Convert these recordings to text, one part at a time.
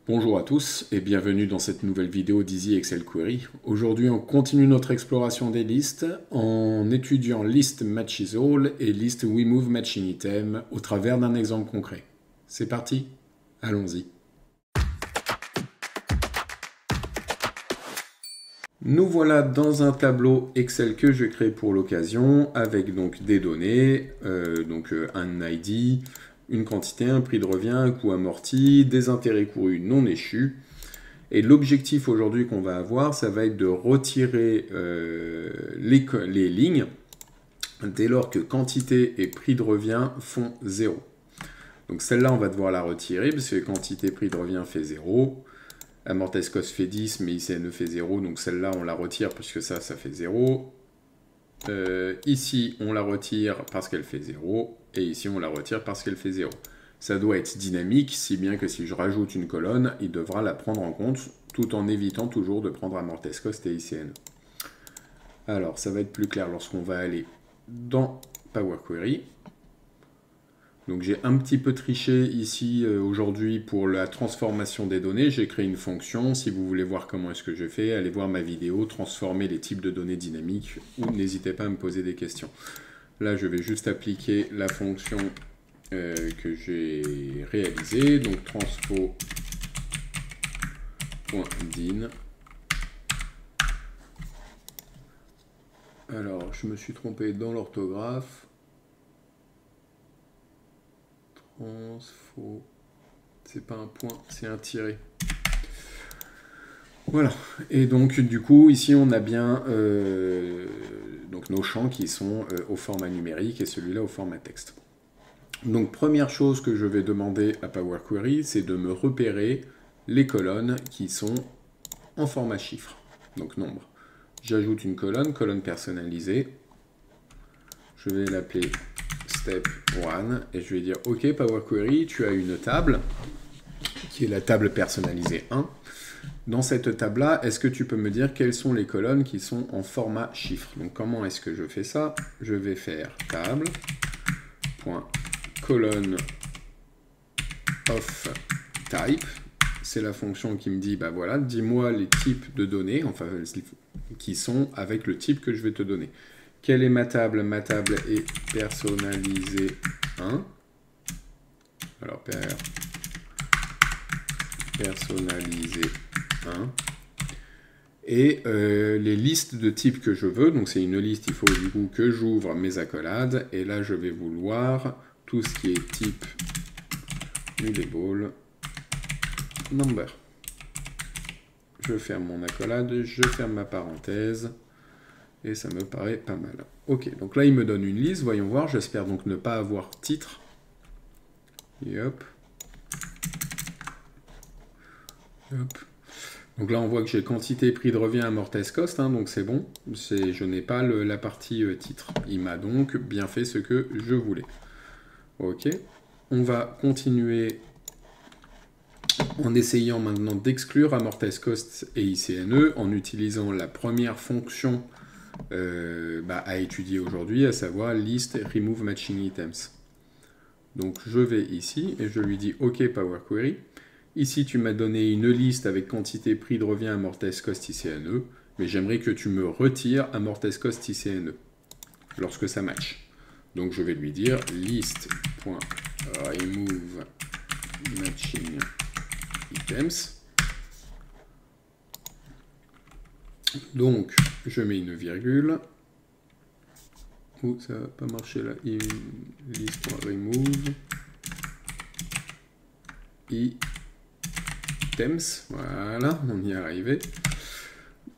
Bonjour à tous et bienvenue dans cette nouvelle vidéo d'Easy Excel Query. Aujourd'hui, on continue notre exploration des listes en étudiant List Matches All et List Remove Matching Item au travers d'un exemple concret. C'est parti, allons-y. Nous voilà dans un tableau Excel que je crée pour l'occasion avec donc des données, un ID, une quantité, un prix de revient, un coût amorti, des intérêts courus non échus. Et l'objectif aujourd'hui qu'on va avoir, ça va être de retirer les lignes dès lors que quantité et prix de revient font 0. Donc celle-là, on va devoir la retirer parce que quantité, prix de revient fait 0. Amortized cost fait 10, mais ICNE fait 0. Donc celle-là, on la retire parce que ça fait 0. Ici, on la retire parce qu'elle fait 0. Et ici, on la retire parce qu'elle fait 0. Ça doit être dynamique, si bien que si je rajoute une colonne, il devra la prendre en compte, tout en évitant toujours de prendre amortized cost et ICNE. Alors, ça va être plus clair lorsqu'on va aller dans Power Query. Donc j'ai un petit peu triché ici aujourd'hui pour la transformation des données. J'ai créé une fonction. Si vous voulez voir comment est-ce que je fais, allez voir ma vidéo, transformer les types de données dynamiques, ou n'hésitez pas à me poser des questions. Là, je vais juste appliquer la fonction que j'ai réalisée. Donc transfo.din. Alors, je me suis trompé dans l'orthographe. Transfo, c'est pas un point, c'est un tiret. Voilà, et donc du coup, ici on a bien donc nos champs qui sont au format numérique et celui-là au format texte. Donc première chose que je vais demander à Power Query, c'est de me repérer les colonnes qui sont en format chiffre, donc nombre. J'ajoute une colonne personnalisée, je vais l'appeler Step 1 et je vais dire OK Power Query, tu as une table qui est la table personnalisée 1. Dans cette table-là, est-ce que tu peux me dire quelles sont les colonnes qui sont en format chiffre? Donc comment est-ce que je fais ça? Je vais faire table.colonne of type. C'est la fonction qui me dit, bah voilà, dis-moi les types de données, enfin qui sont avec le type que je vais te donner. Quelle est ma table? Ma table est personnalisée 1. Alors, personnalisée 1. Et les listes de type que je veux, donc c'est une liste, il faut du coup que j'ouvre mes accolades. Et là, je vais vouloir tout ce qui est type mutable number. Je ferme mon accolade, je ferme ma parenthèse. Et ça me paraît pas mal. Ok, donc là, il me donne une liste. Voyons voir. J'espère donc ne pas avoir titre. Et hop. Hop. Donc là, on voit que j'ai quantité, prix de revient, amortized cost. Donc c'est bon. Je n'ai pas la partie titre. Il m'a donc bien fait ce que je voulais. Ok. On va continuer en essayant maintenant d'exclure amortized cost et ICNE en utilisant la première fonction à étudier aujourd'hui, à savoir list remove matching items. Donc je vais ici et je lui dis OK Power Query. Ici tu m'as donné une liste avec quantité, prix de revient, amortized cost, ICNE, mais j'aimerais que tu me retires amortized cost, ICNE lorsque ça match. Donc je vais lui dire list.remove matching items. Donc, je mets une virgule. Oh, ça va pas marcher là. List.remove items. Voilà, on y est arrivé.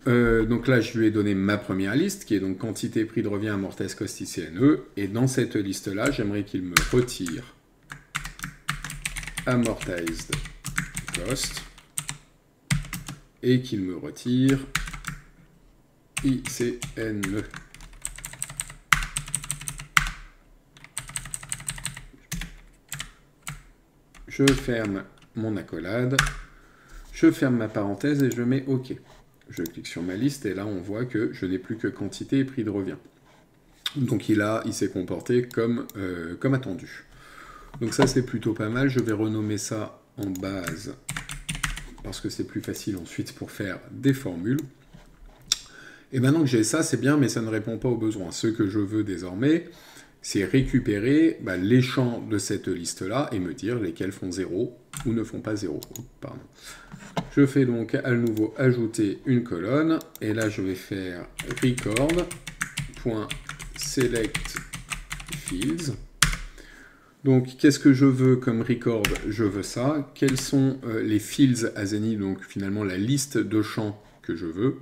Donc là, je lui ai donné ma première liste, qui est donc quantité, prix de revient, amortized cost, ICNE. Et dans cette liste-là, j'aimerais qu'il me retire amortized cost et qu'il me retire ICNE. Je ferme mon accolade, je ferme ma parenthèse et je mets OK. Je clique sur ma liste et là on voit que je n'ai plus que quantité et prix de revient. Donc il s'est comporté comme attendu. Donc ça c'est plutôt pas mal, je vais renommer ça en base, parce que c'est plus facile ensuite pour faire des formules. Et maintenant que j'ai ça, c'est bien, mais ça ne répond pas aux besoins. Ce que je veux désormais, c'est récupérer les champs de cette liste-là et me dire lesquels font 0 ou ne font pas 0. Pardon. Je fais donc à nouveau ajouter une colonne, et là je vais faire record.selectFields. Donc, qu'est-ce que je veux comme record? Je veux ça. Quels sont les fields as any, donc finalement la liste de champs que je veux?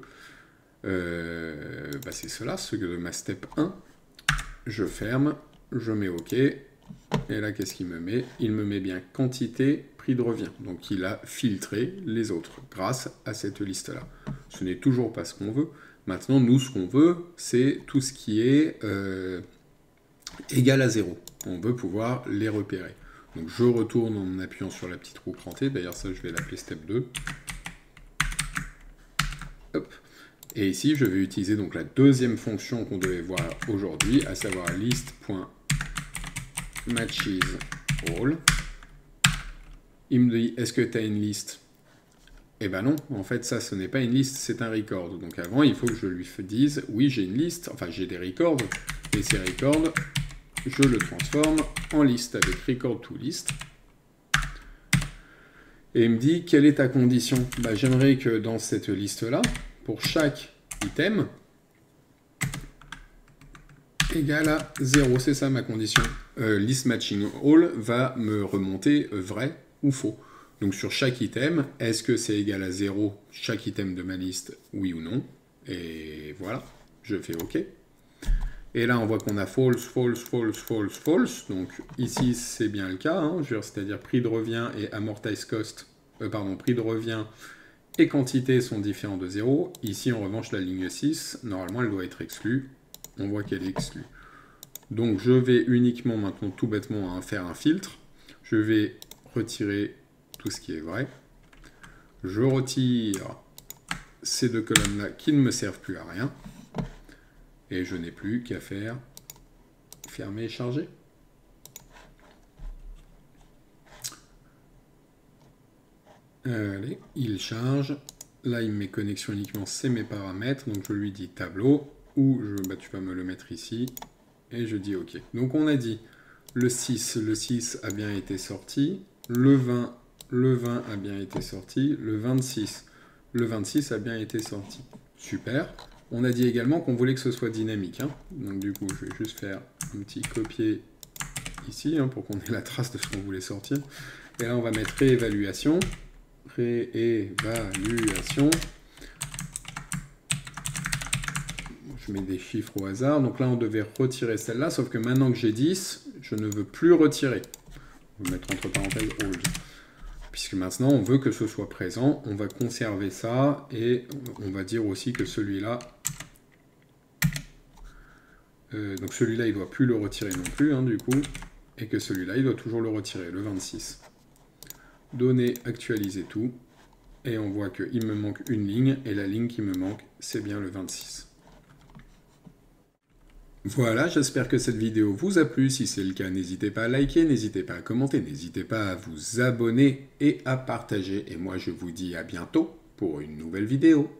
C'est cela, ceux de ma step 1. Je ferme, je mets OK. Et là, qu'est-ce qu'il me met? Il me met bien quantité, prix de revient. Donc, il a filtré les autres grâce à cette liste-là. Ce n'est toujours pas ce qu'on veut. Maintenant, nous, ce qu'on veut, c'est tout ce qui est égal à 0. On veut pouvoir les repérer. Donc je retourne en appuyant sur la petite roue crantée. D'ailleurs ça je vais l'appeler step 2. Hop. Et ici je vais utiliser donc la deuxième fonction qu'on devait voir aujourd'hui, à savoir list.matchesAll. Il me dit est-ce que tu as une liste? Eh ben non, en fait ça ce n'est pas une liste, c'est un record. Donc avant il faut que je lui dise oui j'ai une liste, enfin j'ai des records, et ces records je le transforme en liste avec record to list. Et il me dit, quelle est ta condition? J'aimerais que dans cette liste-là, pour chaque item, égale à 0. C'est ça ma condition. List matching all va me remonter vrai ou faux. Donc sur chaque item, est-ce que c'est égal à 0 chaque item de ma liste, oui ou non? Et voilà, je fais OK. Et là, on voit qu'on a false, false, false, false, false. Donc ici, c'est bien le cas, hein, c'est-à-dire prix de revient et amortized cost, prix de revient et quantité sont différents de 0. Ici, en revanche, la ligne 6, normalement, elle doit être exclue. On voit qu'elle est exclue. Donc je vais uniquement maintenant, tout bêtement, faire un filtre. Je vais retirer tout ce qui est vrai. Je retire ces deux colonnes-là qui ne me servent plus à rien. Et je n'ai plus qu'à faire fermer et charger. Allez, il charge. Là, il me met connexion uniquement, c'est mes paramètres. Donc je lui dis tableau, ou tu vas me le mettre ici. Et je dis OK. Donc on a dit le 6 a bien été sorti. Le 20 a bien été sorti. Le 26 a bien été sorti. Super. On a dit également qu'on voulait que ce soit dynamique. Hein. Donc du coup, je vais juste faire un petit copier ici pour qu'on ait la trace de ce qu'on voulait sortir. Et là, on va mettre réévaluation. Réévaluation. Je mets des chiffres au hasard. Donc là, on devait retirer celle-là. Sauf que maintenant que j'ai 10, je ne veux plus retirer. On va mettre entre parenthèses hold. Puisque maintenant, on veut que ce soit présent. On va conserver ça. Et on va dire aussi que celui-là... donc celui-là, il ne doit plus le retirer non plus, du coup. Et que celui-là, il doit toujours le retirer, le 26. Données, actualiser tout. Et on voit qu'il me manque une ligne. Et la ligne qui me manque, c'est bien le 26. Voilà, j'espère que cette vidéo vous a plu. Si c'est le cas, n'hésitez pas à liker, n'hésitez pas à commenter, n'hésitez pas à vous abonner et à partager. Et moi, je vous dis à bientôt pour une nouvelle vidéo.